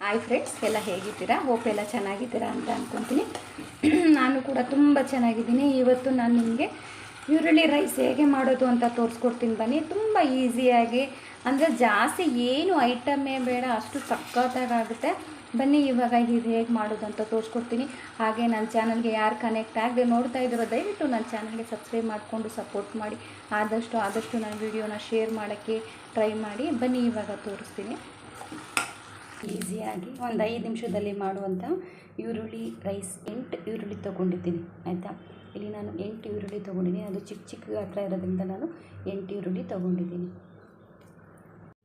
Hi friends, ಎಲ್ಲ ಹೇಗಿದ್ದೀರಾ? Hope ಎಲ್ಲ ಚೆನ್ನಾಗಿದ್ದೀರಾ ಅಂತ ಅಂದ್ಕೊತೀನಿ. ನಾನು ಕೂಡ ತುಂಬ ಚೆನ್ನಾಗಿದ್ದೀನಿ. ಇವತ್ತು ನಾನು ನಿಮಗೆ ಈರುಳ್ಳಿ ರೈಸ್ ಹೇಗೆ ಮಾಡೋದು ಅಂತ ತೋರಿಸ್ಕೊಡ್ತೀನಿ ಬನ್ನಿ. ತುಂಬ ಈಸಿಯಾಗಿ, ಅಂದರೆ ಜಾಸ್ತಿ ಏನು ಐಟಮೇ ಬೇಡ, ಅಷ್ಟು ಸಖತ್ತಾಗುತ್ತೆ. ಬನ್ನಿ ಇವಾಗ ಇದು ಹೇಗೆ ಮಾಡೋದು ಅಂತ ತೋರಿಸ್ಕೊಡ್ತೀನಿ. ಹಾಗೆ ನನ್ನ ಚಾನಲ್ಗೆ ಯಾರು ಕನೆಕ್ಟ್ ಆಗದೆ ನೋಡ್ತಾ ಇದ್ದೀರೋ ದಯವಿಟ್ಟು ನನ್ನ ಚಾನಲ್ಗೆ ಸಬ್ಸ್ಕ್ರೈಬ್ ಮಾಡಿಕೊಂಡು ಸಪೋರ್ಟ್ ಮಾಡಿ. ಆದಷ್ಟು ನನ್ನ ವೀಡಿಯೋನ ಶೇರ್ ಮಾಡೋಕ್ಕೆ ಟ್ರೈ ಮಾಡಿ. ಬನ್ನಿ ಇವಾಗ ತೋರಿಸ್ತೀನಿ. ಈಸಿಯಾಗಿ ಒಂದು 5 ನಿಮಿಷದಲ್ಲಿ ಮಾಡುವಂಥ ಈರುಳ್ಳಿ ರೈಸ್. 8 ಈರುಳ್ಳಿ ತೊಗೊಂಡಿದ್ದೀನಿ, ಆಯಿತಾ. ಇಲ್ಲಿ ನಾನು 8 ಈರುಳ್ಳಿ ತೊಗೊಂಡಿದ್ದೀನಿ. ಅದು ಚಿಕ್ಕ ಗಾತ್ರ ಇರೋದ್ರಿಂದ ನಾನು 8 ಈರುಳ್ಳಿ ತೊಗೊಂಡಿದ್ದೀನಿ.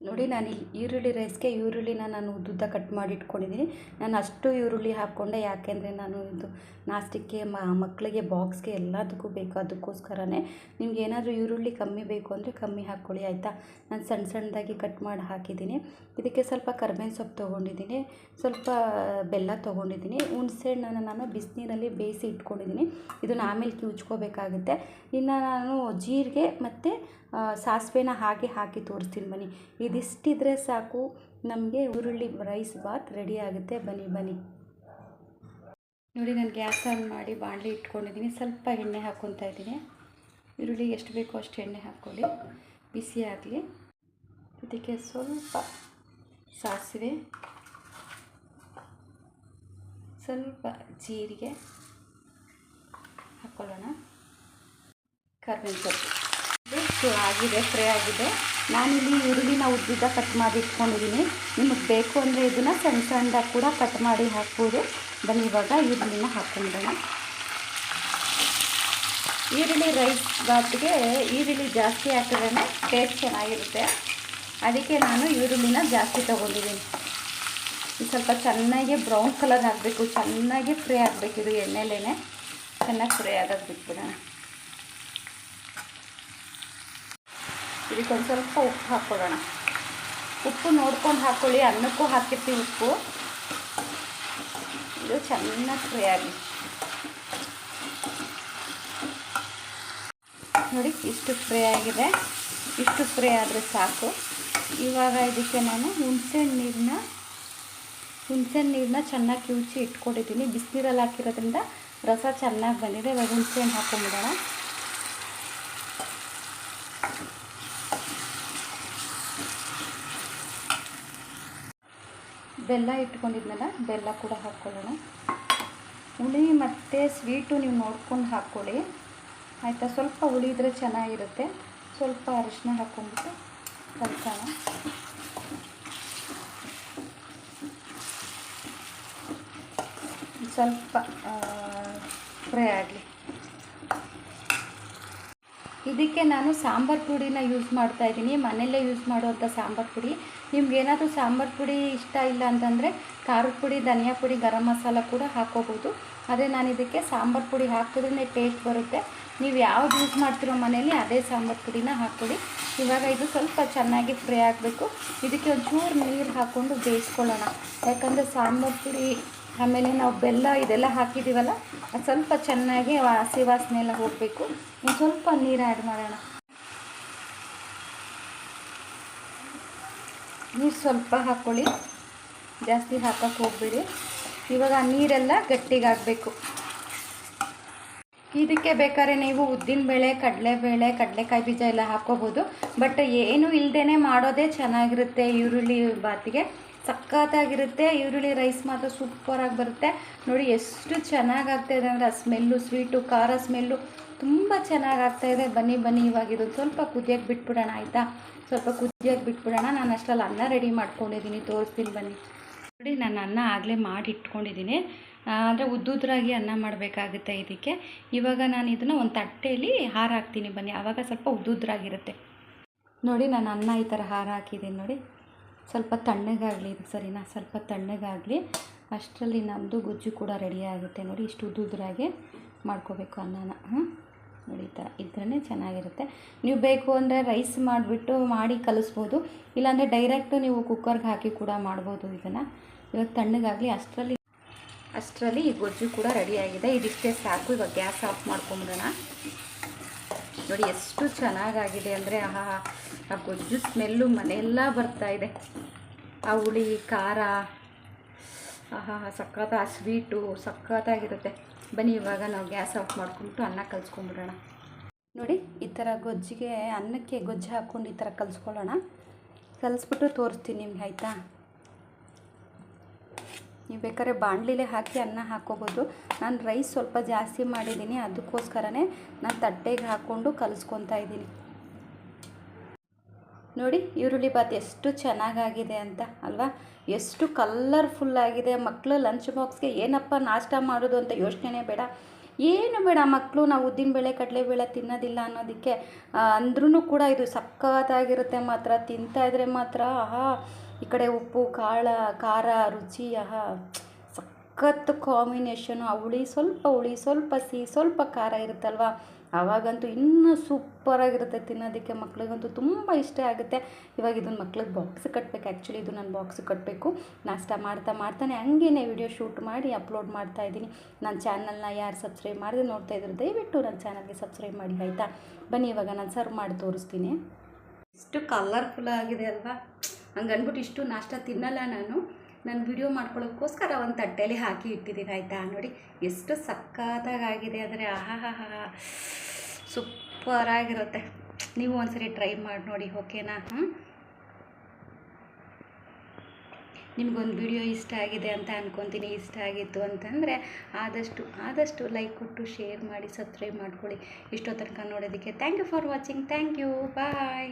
ನೋಡಿ, ನಾನು ಈರುಳ್ಳಿ ರೈಸ್ಗೆ ಈರುಳ್ಳಿನ ನಾನು ಉದ್ದುದ್ದ ಕಟ್ ಮಾಡಿ ಇಟ್ಕೊಂಡಿದ್ದೀನಿ. ನಾನು ಅಷ್ಟು ಈರುಳ್ಳಿ ಹಾಕ್ಕೊಂಡೆ, ಯಾಕೆಂದರೆ ನಾನು ಇದು ನಾಸ್ಟಿಕ್ಗೆ ಮಕ್ಕಳಿಗೆ ಬಾಕ್ಸ್ಗೆ ಎಲ್ಲದಕ್ಕೂ ಬೇಕು. ಅದಕ್ಕೋಸ್ಕರನೇ ನಿಮ್ಗೆ ಏನಾದರೂ ಈರುಳ್ಳಿ ಕಮ್ಮಿ ಬೇಕು ಅಂದರೆ ಕಮ್ಮಿ ಹಾಕ್ಕೊಳ್ಳಿ, ಆಯಿತಾ. ನಾನು ಸಣ್ಣದಾಗಿ ಕಟ್ ಮಾಡಿ ಹಾಕಿದ್ದೀನಿ. ಇದಕ್ಕೆ ಸ್ವಲ್ಪ ಕರಿಬೇವಿನ ಸೊಪ್ಪು ತೊಗೊಂಡಿದ್ದೀನಿ, ಸ್ವಲ್ಪ ಬೆಲ್ಲ ತೊಗೊಂಡಿದ್ದೀನಿ. ಹುಣಸೆಹಣ್ಣನ್ನು ನಾನು ಬಿಸಿನೀರಲ್ಲಿ ಬೇಯಿಸಿ ಇಟ್ಕೊಂಡಿದ್ದೀನಿ. ಇದನ್ನು ಆಮೇಲೆ ಕಿವುಚ್ಕೋಬೇಕಾಗುತ್ತೆ. ಇನ್ನು ನಾನು ಜೀರಿಗೆ ಮತ್ತು ಸಾಸಿವೆನ ಹಾಕಿ ತೋರಿಸ್ತೀನಿ ಬನ್ನಿ. ಇದಿಷ್ಟಿದ್ರೆ ಸಾಕು, ನಮಗೆ ಈರುಳ್ಳಿ ರೈಸ್ ಬಾತ್ ರೆಡಿ ಆಗುತ್ತೆ. ಬನ್ನಿ ನೋಡಿ, ನಾನು ಗ್ಯಾಸ್ ಆನ್ ಮಾಡಿ ಬಾಣಲಿ ಇಟ್ಕೊಂಡಿದ್ದೀನಿ. ಸ್ವಲ್ಪ ಎಣ್ಣೆ ಹಾಕ್ಕೊತಾ ಇದ್ದೀನಿ. ಈರುಳ್ಳಿಗೆ ಎಷ್ಟು ಬೇಕೋ ಅಷ್ಟು ಎಣ್ಣೆ ಹಾಕ್ಕೊಳ್ಳಿ, ಬಿಸಿ ಆಗಲಿ. ಇದಕ್ಕೆ ಸ್ವಲ್ಪ ಸಾಸಿವೆ, ಸ್ವಲ್ಪ ಜೀರಿಗೆ ಹಾಕ್ಕೊಳ್ಳೋಣ. ಕರಿಬೇವಿನ ಸೊಪ್ಪು ಆಗಿದೆ, ಫ್ರೈ ಆಗಿದೆ. ನಾನಿಲ್ಲಿ ಈರುಳ್ಳಿನ ಉದ್ದುದ್ದ ಕಟ್ ಮಾಡಿ ಇಟ್ಕೊಂಡಿದ್ದೀನಿ. ನಿಮಗೆ ಬೇಕು ಅಂದರೆ ಇದನ್ನು ಸಣ್ಣದಾಗಿ ಕೂಡ ಕಟ್ ಮಾಡಿ ಹಾಕ್ಬೋದು. ಬನ್ನಿ ಇವಾಗ ಈರುಳ್ಳಿನ ಹಾಕ್ಕೊಂಡ್ಬಿಡೋಣ. ಈರುಳ್ಳಿ ರೈಸ್ ಬಾತ್ಗೆ ಈರುಳ್ಳಿ ಜಾಸ್ತಿ ಹಾಕಿದ್ರೆ ಟೇಸ್ಟ್ ಚೆನ್ನಾಗಿರುತ್ತೆ. ಅದಕ್ಕೆ ನಾನು ಈರುಳ್ಳಿನ ಜಾಸ್ತಿ ತೊಗೊಂಡಿದ್ದೀನಿ. ಇದು ಸ್ವಲ್ಪ ಚೆನ್ನಾಗಿ ಬ್ರೌನ್ ಕಲರ್ ಆಗಬೇಕು, ಚೆನ್ನಾಗಿ ಫ್ರೈ ಆಗಬೇಕು. ಇದು ಎಣ್ಣೆಲೇ ಚೆನ್ನಾಗಿ ಫ್ರೈ ಆಗೋದು ಬಿಟ್ಬಿಡೋಣ. ಇದಕ್ಕೊಂದು ಸ್ವಲ್ಪ ಉಪ್ಪು ಹಾಕ್ಕೊಳ್ಳೋಣ. ಉಪ್ಪು ನೋಡ್ಕೊಂಡು ಹಾಕ್ಕೊಳ್ಳಿ, ಅನ್ನಕ್ಕೂ ಹಾಕಿರ್ತೀವಿ ಉಪ್ಪು. ಇದು ಚೆನ್ನಾಗಿ ಫ್ರೈ ಆಗಲಿ. ನೋಡಿ, ಇಷ್ಟು ಫ್ರೈ ಆಗಿದೆ. ಇಷ್ಟು ಫ್ರೈ ಆದರೆ ಸಾಕು. ಇವಾಗ ಇದಕ್ಕೆ ನಾನು ಹುಣಸೆ ನೀರನ್ನ ಚೆನ್ನಾಗಿ ಕಿವುಚಿ ಇಟ್ಕೊಂಡಿದ್ದೀನಿ. ಬಿಸಿನೀರಲ್ಲಿ ಹಾಕಿರೋದ್ರಿಂದ ರಸ ಚೆನ್ನಾಗಿ ಬಂದಿದೆ. ಇವಾಗ ಹುಣಸೆ ಹಣ್ಣು ಹಾಕ್ಕೊಂಬಿಡೋಣ. ಬೆಲ್ಲ ಇಟ್ಕೊಂಡಿದ್ನಲ್ಲ, ಬೆಲ್ಲ ಕೂಡ ಹಾಕ್ಕೊಳ್ಳೋಣ. ಹುಳಿ ಮತ್ತು ಸ್ವೀಟು ನೀವು ನೋಡ್ಕೊಂಡು ಹಾಕ್ಕೊಳ್ಳಿ, ಆಯಿತಾ. ಸ್ವಲ್ಪ ಹುಳಿ ಇದ್ದರೆ ಚೆನ್ನಾಗಿರುತ್ತೆ. ಸ್ವಲ್ಪ ಅರಿಶಿನ ಹಾಕ್ಕೊಂಡ್ಬಿಟ್ಟು ಕಲಸೋಣ. ಸ್ವಲ್ಪ ಫ್ರೈ ಆಗಲಿ. ಇದಕ್ಕೆ ನಾನು ಸಾಂಬಾರು ಪುಡಿನ ಯೂಸ್ ಮಾಡ್ತಾಯಿದ್ದೀನಿ, ಮನೆಯಲ್ಲೇ ಯೂಸ್ ಮಾಡುವಂಥ ಸಾಂಬಾರು ಪುಡಿ. ನಿಮ್ಗೇನಾದರೂ ಸಾಂಬಾರು ಪುಡಿ ಇಷ್ಟ ಇಲ್ಲ ಅಂತಂದರೆ ಖಾರದ ಪುಡಿ, ಧನಿಯಾ ಪುಡಿ, ಗರಂ ಮಸಾಲ ಕೂಡ ಹಾಕ್ಕೋಬೋದು. ಆದರೆ ನಾನು ಇದಕ್ಕೆ ಸಾಂಬಾರು ಪುಡಿ ಹಾಕಿದ್ರೇ ಟೇಸ್ಟ್ ಬರುತ್ತೆ. ನೀವು ಯಾವ್ದು ಯೂಸ್ ಮಾಡ್ತಿರೋ ಮನೆಯಲ್ಲಿ ಅದೇ ಸಾಂಬಾರು ಪುಡಿನ ಹಾಕ್ಕೊಳ್ಳಿ. ಇವಾಗ ಇದು ಸ್ವಲ್ಪ ಚೆನ್ನಾಗಿ ಫ್ರೈ ಆಗಬೇಕು. ಇದಕ್ಕೆ ಒಂಚೂರು ನೀರು ಹಾಕ್ಕೊಂಡು ಬೇಯಿಸ್ಕೊಳ್ಳೋಣ. ಯಾಕಂದರೆ ಸಾಂಬಾರು ಪುಡಿ ಆಮೇಲೆ ನಾವು ಬೆಲ್ಲ ಇದೆಲ್ಲ ಹಾಕಿದ್ದೀವಲ್ಲ, ಅದು ಸ್ವಲ್ಪ ಚೆನ್ನಾಗಿ ಹಸಿ ವಾಸನೆ ಎಲ್ಲ ಹೋಗಬೇಕು. ಇನ್ನು ಸ್ವಲ್ಪ ನೀರು ಆ್ಯಡ್ ಮಾಡೋಣ. ನೀರು ಸ್ವಲ್ಪ ಹಾಕ್ಕೊಳ್ಳಿ, ಜಾಸ್ತಿ ಹಾಕೋಕ್ಕೆ ಹೋಗ್ಬೇಡಿ. ಇವಾಗ ನೀರೆಲ್ಲ ಗಟ್ಟಿಗಾಗಬೇಕು. ಇದಕ್ಕೆ ಬೇಕಾದ್ರೆ ನೀವು ಉದ್ದಿನಬೇಳೆ, ಕಡಲೆಬೇಳೆ, ಕಡಲೆಕಾಯಿ ಬೀಜ ಎಲ್ಲ ಹಾಕ್ಕೋಬೋದು. ಬಟ್ ಏನೂ ಇಲ್ಲದೇ ಮಾಡೋದೇ ಚೆನ್ನಾಗಿರುತ್ತೆ. ಈರುಳ್ಳಿ ಬಾತಿಗೆ ಸಖತ್ತಾಗಿರುತ್ತೆ. ಈರುಳ್ಳಿ ರೈಸ್ ಮಾತ್ರ ಸೂಪರಾಗಿ ಬರುತ್ತೆ. ನೋಡಿ ಎಷ್ಟು ಚೆನ್ನಾಗಾಗ್ತಾಯಿದೆ ಅಂದರೆ, ಆ ಸ್ಮೆಲ್ಲು, ಸ್ವೀಟು, ಖಾರ ಸ್ಮೆಲ್ಲು ತುಂಬ ಚೆನ್ನಾಗಾಗ್ತಾಯಿದೆ. ಬನ್ನಿ ಇವಾಗ ಇದೊಂದು ಸ್ವಲ್ಪ ಕುದಿಯೋಕ್ಕೆ ಬಿಟ್ಬಿಡೋಣ, ಆಯಿತಾ. ಸ್ವಲ್ಪ ಕುದಿಯೋಕ್ಕೆ ಬಿಟ್ಬಿಡೋಣ. ನಾನು ಅಷ್ಟರಲ್ಲಿ ಅನ್ನ ರೆಡಿ ಮಾಡ್ಕೊಂಡಿದ್ದೀನಿ, ತೋರಿಸ್ತೀನಿ ಬನ್ನಿ. ನೋಡಿ, ನಾನು ಅನ್ನ ಆಗಲೇ ಮಾಡಿ ಇಟ್ಕೊಂಡಿದ್ದೀನಿ. ಅಂದರೆ ಉದ್ದುದ್ರಾಗಿ ಅನ್ನ ಮಾಡಬೇಕಾಗುತ್ತೆ ಇದಕ್ಕೆ. ಇವಾಗ ನಾನು ಇದನ್ನು ಒಂದು ತಟ್ಟೆಯಲ್ಲಿ ಹಾರ ಹಾಕ್ತೀನಿ ಬನ್ನಿ, ಆವಾಗ ಸ್ವಲ್ಪ ಉದ್ದುದ್ರಾಗಿರುತ್ತೆ. ನೋಡಿ, ನಾನು ಅನ್ನ ಈ ಥರ ಹಾರ ಹಾಕಿದ್ದೀನಿ. ನೋಡಿ, ಸ್ವಲ್ಪ ತಣ್ಣಗಾಗಲಿ ಇದು, ಸರಿನಾ. ಸ್ವಲ್ಪ ತಣ್ಣಗಾಗಲಿ, ಅಷ್ಟರಲ್ಲಿ ನಮ್ಮದು ಗೊಜ್ಜು ಕೂಡ ರೆಡಿ ಆಗುತ್ತೆ. ನೋಡಿ, ಇಷ್ಟು ಉದ್ದುದ್ರಾಗೆ ಮಾಡ್ಕೋಬೇಕು ಅನ್ನನ. ನೋಡಿ, ಈ ಥರ ಇದ್ರೇ ಚೆನ್ನಾಗಿರುತ್ತೆ. ನೀವು ಬೇಕು ಅಂದರೆ ರೈಸ್ ಮಾಡಿ ಕಲಿಸ್ಬೋದು. ಇಲ್ಲಾಂದರೆ ಡೈರೆಕ್ಟು ನೀವು ಕುಕ್ಕರ್ಗೆ ಹಾಕಿ ಕೂಡ ಮಾಡ್ಬೋದು ಇದನ್ನು. ಇವಾಗ ತಣ್ಣಗಾಗಲಿ, ಅಷ್ಟರಲ್ಲಿ ಈ ಗೊಜ್ಜು ಕೂಡ ರೆಡಿಯಾಗಿದೆ. ಇದಿಷ್ಟೇ ಸಾಕು. ಇವಾಗ ಗ್ಯಾಸ್ ಆಫ್ ಮಾಡ್ಕೊಂಬಿಡೋಣ. ನೋಡಿ, ಎಷ್ಟು ಚೆನ್ನಾಗಾಗಿದೆ ಅಂದರೆ, ಆ ಗೊಜ್ಜು ಸ್ಮೆಲ್ಲು ಮನೆಯೆಲ್ಲ ಬರ್ತಾಯಿದೆ. ಆ ಹುಳಿ, ಖಾರ ಆಹಾ ಸಖತ್ ಆ ಸ್ವೀಟು ಸಖತ್ತಾಗಿರುತ್ತೆ. ಬನ್ನಿ ಇವಾಗ ನಾವು ಗ್ಯಾಸ್ ಆಫ್ ಮಾಡ್ಕೊಂಬಿಟ್ಟು ಅನ್ನ ಕಲಿಸ್ಕೊಂಬಿಡೋಣ. ನೋಡಿ ಈ ಥರ ಗೊಜ್ಜಿಗೆ ಅನ್ನಕ್ಕೆ ಗೊಜ್ಜು ಹಾಕ್ಕೊಂಡು ಈ ಥರ ಕಲಿಸ್ಕೊಳ್ಳೋಣ. ಕಲಿಸ್ಬಿಟ್ಟು ತೋರಿಸ್ತೀನಿ ನಿಮ್ಗೆ, ಆಯಿತಾ? ನೀವು ಬೇಕಾದ್ರೆ ಬಾಣಲಿಲೇ ಹಾಕಿ ಅನ್ನ ಹಾಕ್ಕೋಬೋದು. ನಾನು ರೈಸ್ ಸ್ವಲ್ಪ ಜಾಸ್ತಿ ಮಾಡಿದ್ದೀನಿ, ಅದಕ್ಕೋಸ್ಕರನೇ ನಾನು ತಟ್ಟೆಗೆ ಹಾಕ್ಕೊಂಡು ಕಲಿಸ್ಕೊತಾ ಇದ್ದೀನಿ. ನೋಡಿ ಈರುಳ್ಳಿ ಬಾತ್ ಎಷ್ಟು ಚೆನ್ನಾಗಾಗಿದೆ ಅಂತ ಅಲ್ವಾ, ಎಷ್ಟು ಕಲರ್ಫುಲ್ಲಾಗಿದೆ. ಮಕ್ಕಳು ಲಂಚ್ ಬಾಕ್ಸ್ಗೆ ಏನಪ್ಪ ನಾಷ್ಟ ಮಾಡೋದು ಅಂತ ಯೋಚನೆ ಬೇಡ, ಏನು ಬೇಡ. ಮಕ್ಕಳು ನಾವು ಉದ್ದಿನಬೇಳೆ ಕಡಲೆಬೇಳೆ ತಿನ್ನೋದಿಲ್ಲ ಅನ್ನೋದಕ್ಕೆ ಅಂದ್ರೂ ಕೂಡ ಇದು ಸಖತ್ತಾಗಿರುತ್ತೆ ಮಾತ್ರ. ತಿಂತಾಯಿದ್ರೆ ಮಾತ್ರ ಆಹಾ, ಈ ಕಡೆ ಉಪ್ಪು ಖಾರ ರುಚಿ ಆಹಾ ಸಖತ್ತು ಕಾಂಬಿನೇಷನು. ಹುಳಿ ಸ್ವಲ್ಪ ಸಿಹಿ ಸ್ವಲ್ಪ ಖಾರ ಇರುತ್ತಲ್ವ, ಆವಾಗಂತೂ ಇನ್ನೂ ಸೂಪರಾಗಿರುತ್ತೆ ತಿನ್ನೋದಕ್ಕೆ. ಮಕ್ಳಿಗಂತೂ ತುಂಬ ಇಷ್ಟ ಆಗುತ್ತೆ. ಇವಾಗ ಇದನ್ನು ಮಕ್ಳಿಗೆ ಬಾಕ್ಸ್ ಕಟ್ಟಬೇಕು. ಆ್ಯಕ್ಚುಲಿ ಇದು ನಾನು ಬಾಕ್ಸ್ ಕಟ್ಟಬೇಕು. ನಾಷ್ಟ ಮಾಡ್ತಾನೆ ಹಂಗೇ ವಿಡಿಯೋ ಶೂಟ್ ಮಾಡಿ ಅಪ್ಲೋಡ್ ಮಾಡ್ತಾಯಿದ್ದೀನಿ. ನನ್ನ ಚಾನಲ್ನ ಯಾರು ಸಬ್ಸ್ಕ್ರೈಬ್ ಮಾಡಿದ್ರೆ ನೋಡ್ತಾಯಿದ್ರು ದಯವಿಟ್ಟು ನನ್ನ ಚಾನಲ್ಗೆ ಸಬ್ಸ್ಕ್ರೈಬ್ ಮಾಡಿ, ಆಯಿತಾ? ಬನ್ನಿ ಇವಾಗ ನಾನು ಸರ್ವ್ ಮಾಡಿ ತೋರಿಸ್ತೀನಿ. ಇಷ್ಟು ಕಲರ್ಫುಲ್ ಆಗಿದೆ ಅಲ್ವಾ, ಹಂಗೆ ಅಂದ್ಬಿಟ್ಟು ಇಷ್ಟು ನಾಷ್ಟ ತಿನ್ನಲ್ಲ ನಾನು ವಿಡಿಯೋ ಮಾಡ್ಕೊಳ್ಳೋಕ್ಕೋಸ್ಕರ ಒಂದು ತಟ್ಟೆಯಲ್ಲಿ ಹಾಕಿ ಇಟ್ಟಿದ್ದೀನಿ, ಆಯಿತಾ? ನೋಡಿ ಎಷ್ಟು ಸಖತ್ತಾಗಿದೆ ಅಂದರೆ ಆಹಾ ಸೂಪರಾಗಿರುತ್ತೆ. ನೀವು ಒಂದ್ಸರಿ ಟ್ರೈ ಮಾಡಿ ನೋಡಿ, ಓಕೆನಾ? ನಿಮಗೊಂದು ವಿಡಿಯೋ ಇಷ್ಟ ಆಗಿದೆ ಅಂತ ಅಂದ್ಕೊತೀನಿ. ಇಷ್ಟ ಆಗಿತ್ತು ಅಂತಂದರೆ ಆದಷ್ಟು ಲೈಕ್ ಕೊಟ್ಟು ಶೇರ್ ಮಾಡಿ ಸಬ್ಸ್ಕ್ರೈಬ್ ಮಾಡ್ಕೊಳ್ಳಿ. ಇಷ್ಟೋ ತನಕ ನೋಡೋದಕ್ಕೆ thank you for watching. Thank you, bye.